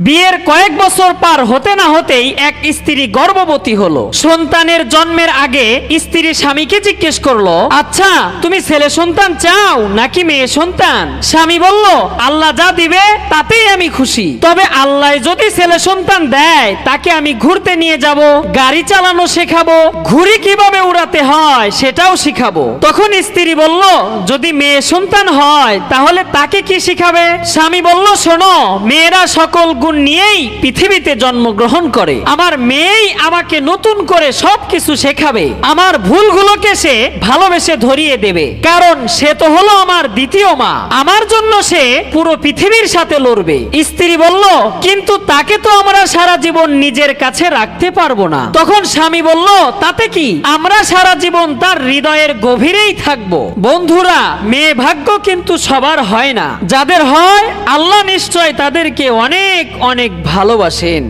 বিয়ের কয়েক বছর পার হতে না হতেই এক স্ত্রী গর্ভবতী হলো। সন্তানের জন্মের আগে স্ত্রী স্বামীকে জিজ্ঞেস করলো, আচ্ছা তুমি ছেলে সন্তান চাও নাকি মেয়ে সন্তান? স্বামী বলল, আল্লাহ যা দিবে তাতেই আমি খুশি, তবে আল্লাহ যদি ছেলে সন্তান দেয় তাকে আমি ঘুরতে নিয়ে যাব, গাড়ি চালানো শেখাবো, ঘুড়ি কিভাবে উড়াতে হয় সেটাও শিখাবো। তখন স্ত্রী বলল, যদি মেয়ে সন্তান হয় তাহলে তাকে কি শিখাবে? স্বামী বলল, শোনো, মেয়েরা সকল গুণ নিয়েই পৃথিবীতে জন্মগ্রহণ করে, আমার মেয়েই আমাকে নতুন করে সবকিছু শেখাবে, আমার ভুলগুলোকে সে ভালোবেসে ধরিয়ে দেবে, কারণ সে তো হলো আমার দ্বিতীয় মা, আমার জন্য সে পুরো পৃথিবীর সাথে লড়বে। স্ত্রী বলল, কিন্তু তাকে তো আমরা সারা জীবন নিজের কাছে রাখতে পারবো না। তখন স্বামী বলল, তাতে কি, আমরা সারা জীবন তার হৃদয়ের গভীরেই থাকবো। বন্ধুরা, মেয়ে ভাগ্য কিন্তু সবার হয় না, যাদের হয় আল্লাহ নিশ্চয় তাদেরকে অনেক অনেক ভালোবাসেন।